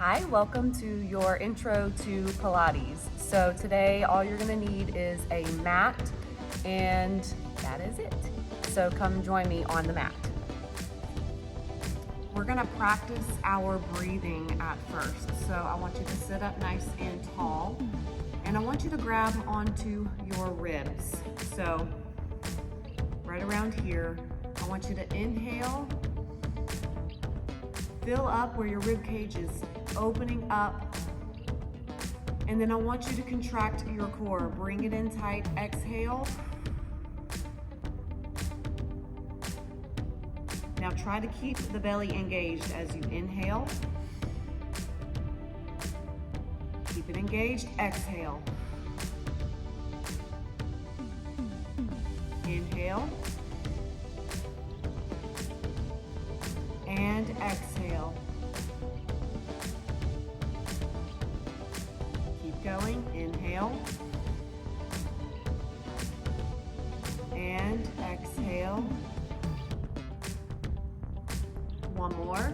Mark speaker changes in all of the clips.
Speaker 1: Hi, welcome to your intro to Pilates. So today all you're gonna need is a mat and that is it. So come join me on the mat. We're gonna practice our breathing at first. So I want you to sit up nice and tall and I want you to grab onto your ribs. So right around here, I want you to inhale, fill up where your rib cage is opening up, and then I want you to contract your core. Bring it in tight, exhale. Now try to keep the belly engaged as you inhale. Keep it engaged, exhale. Inhale. And exhale. Keep going, inhale. And exhale. One more.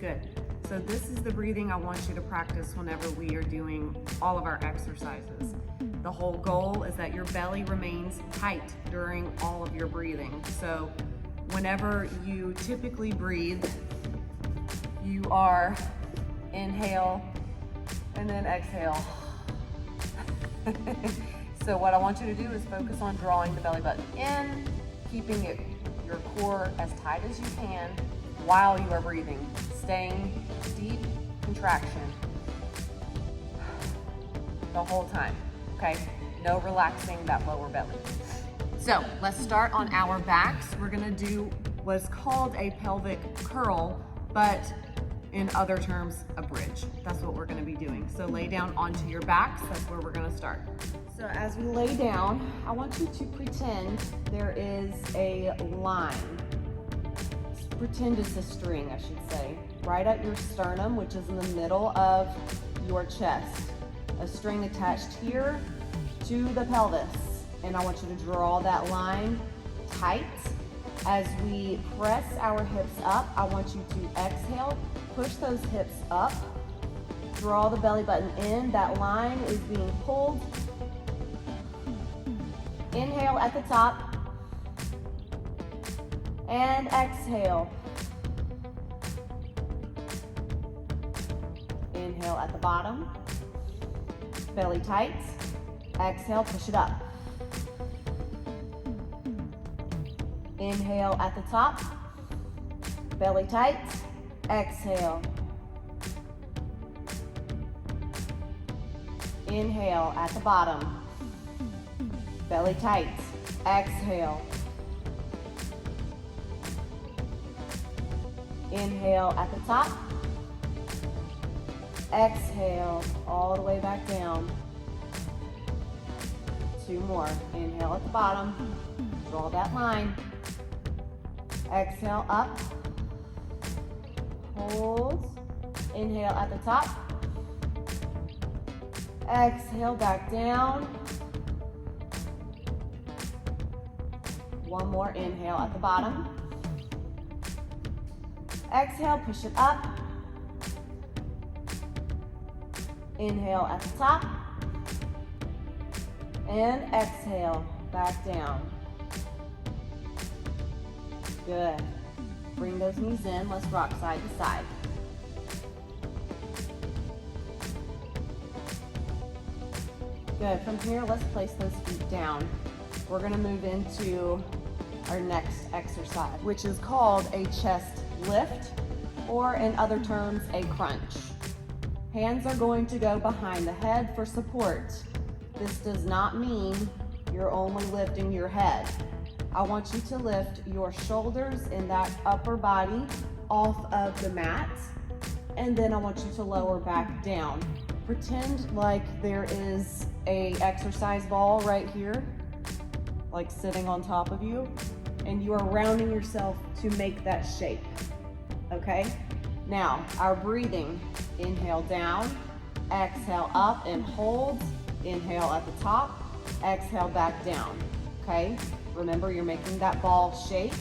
Speaker 1: Good. So this is the breathing I want you to practice whenever we are doing all of our exercises. The whole goal is that your belly remains tight during all of your breathing. So whenever you typically breathe, you are inhale and then exhale. So what I want you to do is focus on drawing the belly button in, keeping your core as tight as you can while you are breathing, staying deep contraction the whole time, okay? No relaxing that lower belly. So let's start on our backs. We're gonna do what's called a pelvic curl, but in other terms, a bridge. That's what we're gonna be doing. So lay down onto your backs, that's where we're gonna start. So as we lay down, I want you to pretend there is a line. Pretend it's a string, I should say, right at your sternum, which is in the middle of your chest. A string attached here to the pelvis. And I want you to draw that line tight. As we press our hips up, I want you to exhale, push those hips up, draw the belly button in. That line is being pulled. Inhale at the top and exhale. Inhale at the bottom, belly tight. Exhale, push it up. Inhale at the top, belly tight. Exhale. Inhale at the bottom, belly tight. Exhale. Inhale at the top. Exhale all the way back down. Two more. Inhale at the bottom. Draw that line. Exhale up. Hold. Inhale at the top. Exhale back down. One more. Inhale at the bottom. Exhale, push it up. Inhale at the top. And exhale, back down. Good. Bring those knees in. Let's rock side to side. Good. From here, let's place those feet down. We're going to move into our next exercise, which is called a chest lift, or in other terms, a crunch. Hands are going to go behind the head for support. This does not mean you're only lifting your head. I want you to lift your shoulders and that upper body off of the mat, and then I want you to lower back down. Pretend like there is a exercise ball right here, like sitting on top of you, and you are rounding yourself to make that shape, okay? Now, our breathing, inhale down, exhale up and hold, inhale at the top, exhale back down, okay? Remember, you're making that ball shape.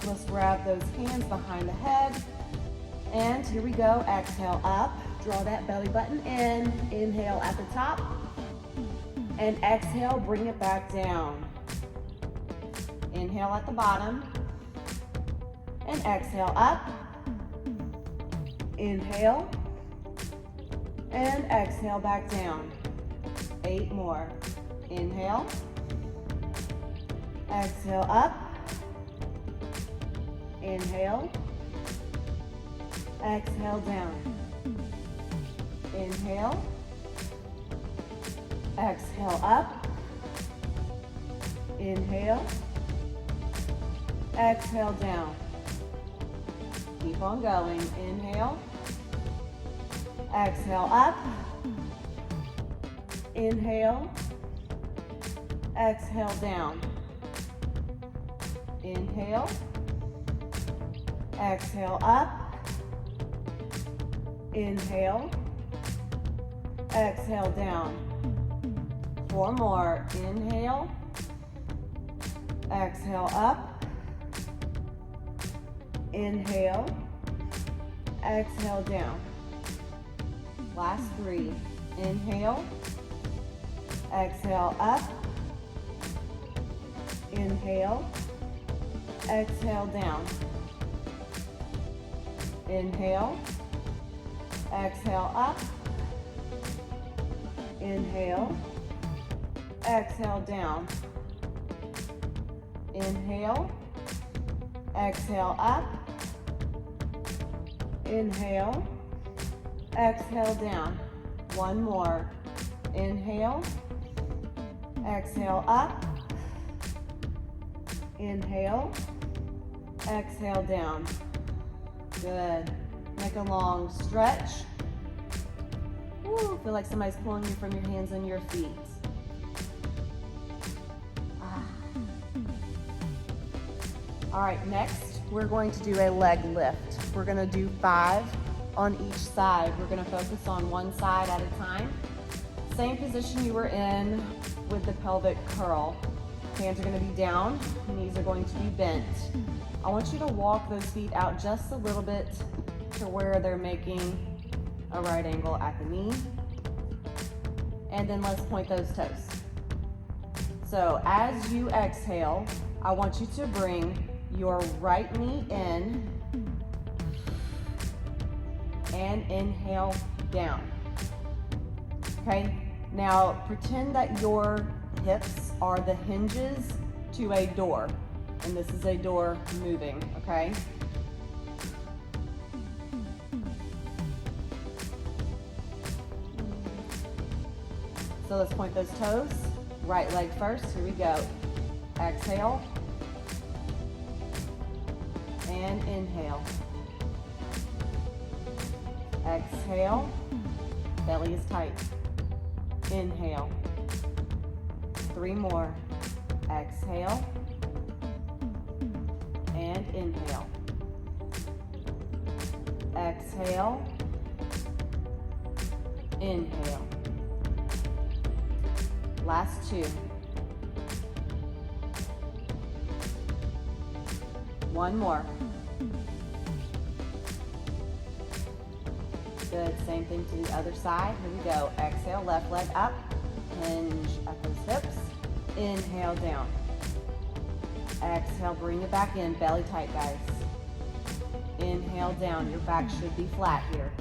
Speaker 1: Let's grab those hands behind the head. And here we go, exhale up. Draw that belly button in. Inhale at the top. And exhale, bring it back down. Inhale at the bottom. And exhale up. Inhale. And exhale back down. 8 more. Inhale. Exhale up. Inhale. Exhale down. Inhale. Exhale up. Inhale. Exhale down. Keep on going. Inhale. Exhale up. Inhale. Exhale down. Inhale. Exhale up. Inhale. Exhale down. 4 more. Inhale. Exhale up. Inhale. Exhale down. Last 3. Inhale. Exhale up. Inhale. Exhale down. Inhale. Exhale up. Inhale. Exhale down. Inhale. Exhale up. Inhale. Exhale down. 1 more. Inhale. Exhale up. Inhale. Exhale down. Good. Make a long stretch. Woo, feel like somebody's pulling you from your hands and your feet. All right, next we're going to do a leg lift. We're gonna do 5 on each side. We're gonna focus on one side at a time. Same position you were in with the pelvic curl. Hands are gonna be down, knees are going to be bent. I want you to walk those feet out just a little bit to where they're making a right angle at the knee. And then let's point those toes. So as you exhale, I want you to bring your right knee in and inhale down. Okay, now pretend that your hips are the hinges to a door, and this is a door moving, okay? So let's point those toes. Right leg first, here we go. Exhale. And inhale. Exhale. Belly is tight. Inhale. 3 more. Exhale. And inhale. Exhale. Inhale. Last 2. 1 more. Good, same thing to the other side. Here we go. Exhale, left leg up. Hinge at those hips. Inhale down. Exhale, bring it back in. Belly tight, guys. Inhale down. Your back should be flat here.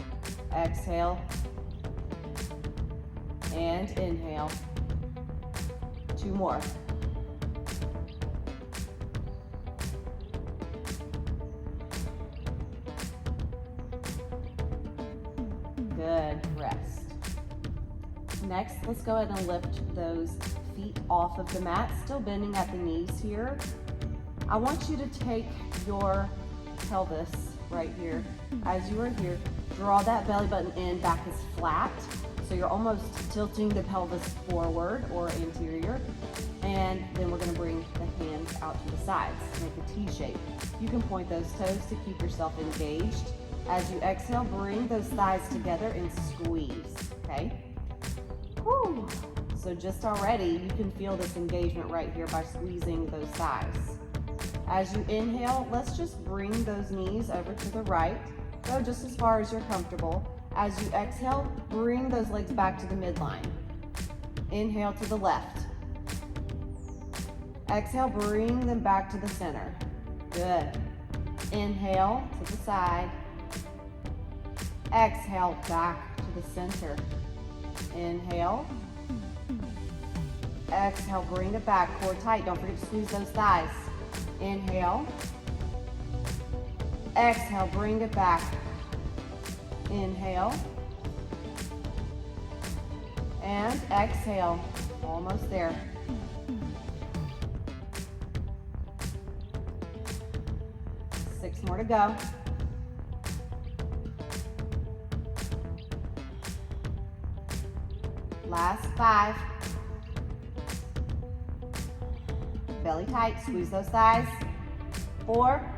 Speaker 1: Exhale. And inhale. 2 more. Good, rest. Next, let's go ahead and lift those feet off of the mat, still bending at the knees here. I want you to take your pelvis right here. As you are here, draw that belly button in, back is flat. So you're almost tilting the pelvis forward or anterior. And then we're gonna bring the hands out to the sides, make a T shape. You can point those toes to keep yourself engaged. As you exhale, bring those thighs together and squeeze, okay? Whew. So just already, you can feel this engagement right here by squeezing those thighs. As you inhale, let's just bring those knees over to the right. Go just as far as you're comfortable. As you exhale, bring those legs back to the midline. Inhale to the left. Exhale, bring them back to the center. Good. Inhale to the side. Exhale, back to the center. Inhale. Exhale, bring it back, core tight. Don't forget to squeeze those thighs. Inhale. Exhale, bring it back. Inhale. And exhale, almost there. Six more to go. Last 5. Belly tight, squeeze those thighs. 4.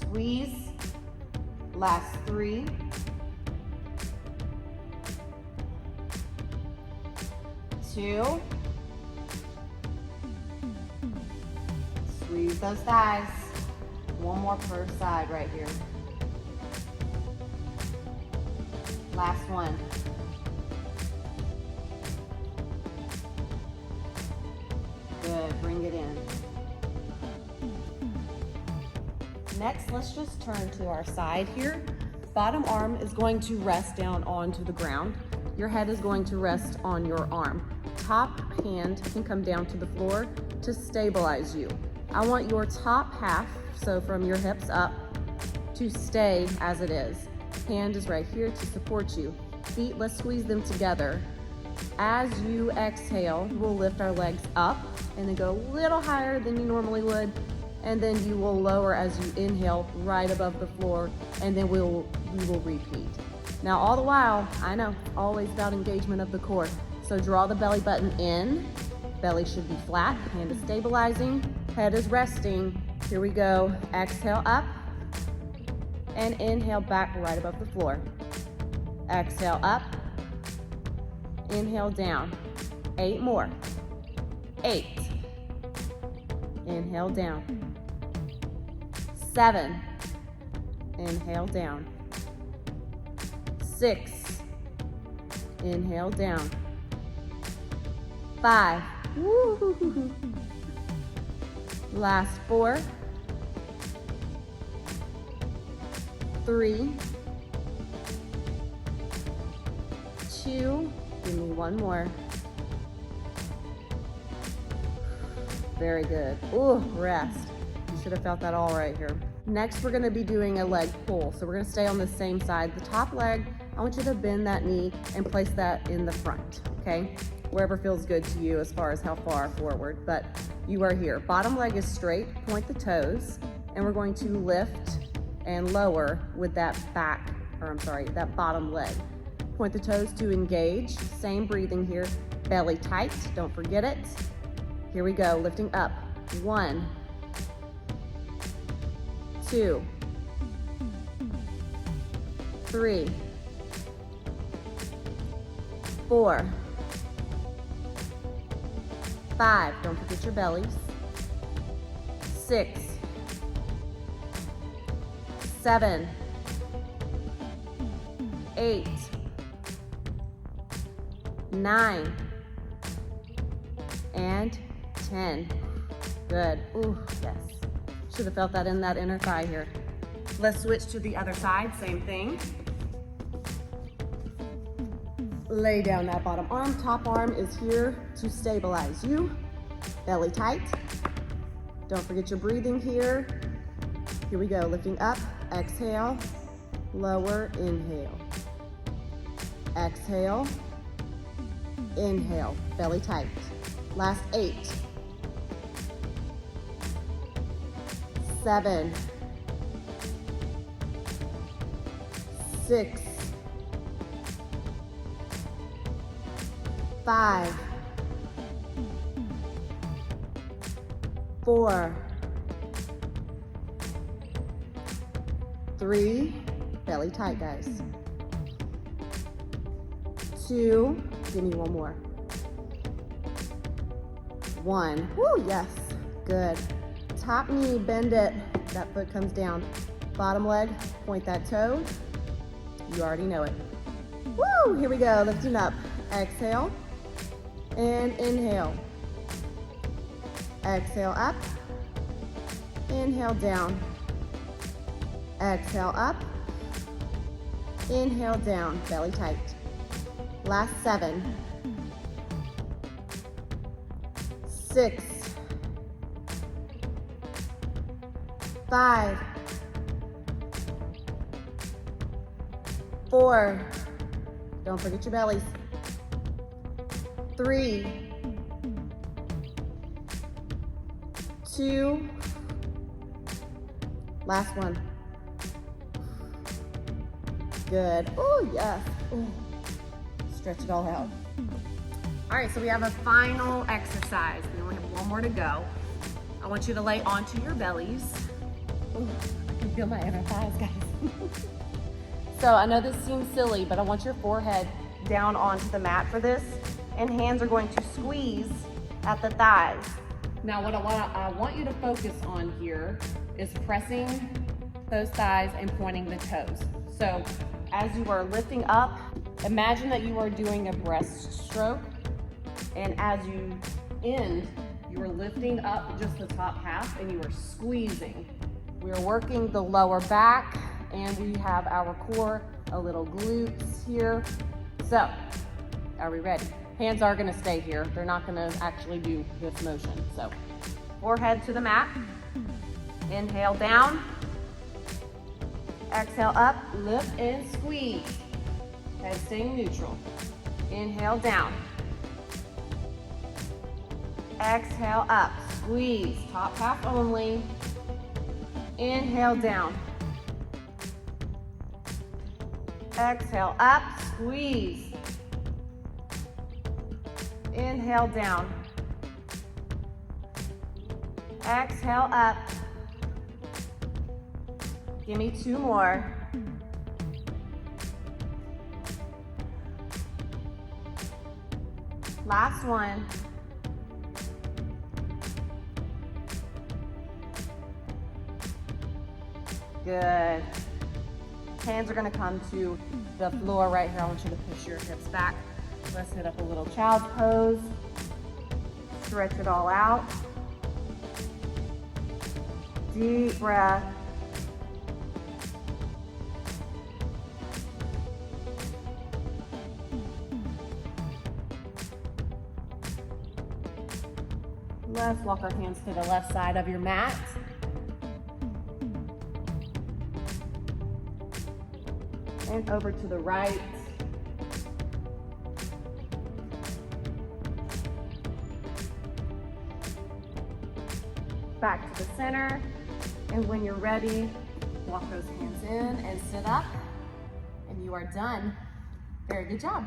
Speaker 1: Squeeze. Last 3. 2. Squeeze those thighs. One more per side right here. Last one. Good, bring it in. Next, let's just turn to our side here. Bottom arm is going to rest down onto the ground. Your head is going to rest on your arm. Top hand can come down to the floor to stabilize you. I want your top half, so from your hips up, to stay as it is. Hand is right here to support you. Feet, let's squeeze them together. As you exhale, we'll lift our legs up and then go a little higher than you normally would. And then you will lower as you inhale right above the floor, and then we will repeat. Now all the while, I know, always about engagement of the core. So draw the belly button in. Belly should be flat, hand is stabilizing, head is resting. Here we go, exhale up, and inhale back right above the floor. Exhale up, inhale down. 8 more. 8. Inhale down. 7. Inhale down. 6. Inhale down. 5. Woo-hoo-hoo-hoo. Last 4. 3. 2. Give me one more. Very good. Ooh, rest. You should have felt that all right here. Next, we're gonna be doing a leg pull. So we're gonna stay on the same side. The top leg, I want you to bend that knee and place that in the front, okay? Wherever feels good to you as far as how far forward, but you are here. Bottom leg is straight, point the toes, and we're going to lift and lower with that that bottom leg. Point the toes to engage. Same breathing here. Belly tight, don't forget it. Here we go, lifting up. 1, 2, 3, 4, 5, don't forget your bellies. 6, 7, 8, 9, and 10. Good. Ooh, yes. Should have felt that in that inner thigh here. Let's switch to the other side, same thing. Lay down that bottom arm. Top arm is here to stabilize you. Belly tight. Don't forget your breathing here. Here we go, lifting up, exhale, lower, inhale. Exhale, inhale, belly tight. Last 8, 7, 6, 5, 4, 3, belly tight, guys. 2, give me one more. 1, woo, yes, good. Top knee, bend it, that foot comes down. Bottom leg, point that toe. You already know it. Woo, here we go, lifting up. Exhale, and inhale. Exhale up, inhale down. Exhale up, inhale down, belly tight. Last 7, 6, 5, 4, don't forget your bellies. 3, 2, last one. Good. Oh, yes. Ooh. Stretch it all out. All right, so we have a final exercise. We only have one more to go. I want you to lay onto your bellies. Ooh, I can feel my inner thighs, guys. So I know this seems silly, but I want your forehead down onto the mat for this, and hands are going to squeeze at the thighs. Now what I want you to focus on here is pressing those thighs and pointing the toes. So as you are lifting up, imagine that you are doing a breaststroke, and as you end, you are lifting up just the top half and you are squeezing. We are working the lower back, and we have our core, a little glutes here. So, are we ready? Hands are gonna stay here. They're not gonna actually do this motion. So, forehead to the mat. Inhale down. Exhale up, lift and squeeze. Head staying neutral. Inhale down. Exhale up, squeeze, top half only. Inhale down. Exhale up, squeeze. Inhale down. Exhale up. Give me 2 more. Last one. Good. Hands are gonna come to the floor right here. I want you to push your hips back. Let's hit up a little child's pose. Stretch it all out. Deep breath. Let's walk our hands to the left side of your mat. And over to the right. Back to the center. And when you're ready, walk those hands in and sit up. And you are done. Very good job.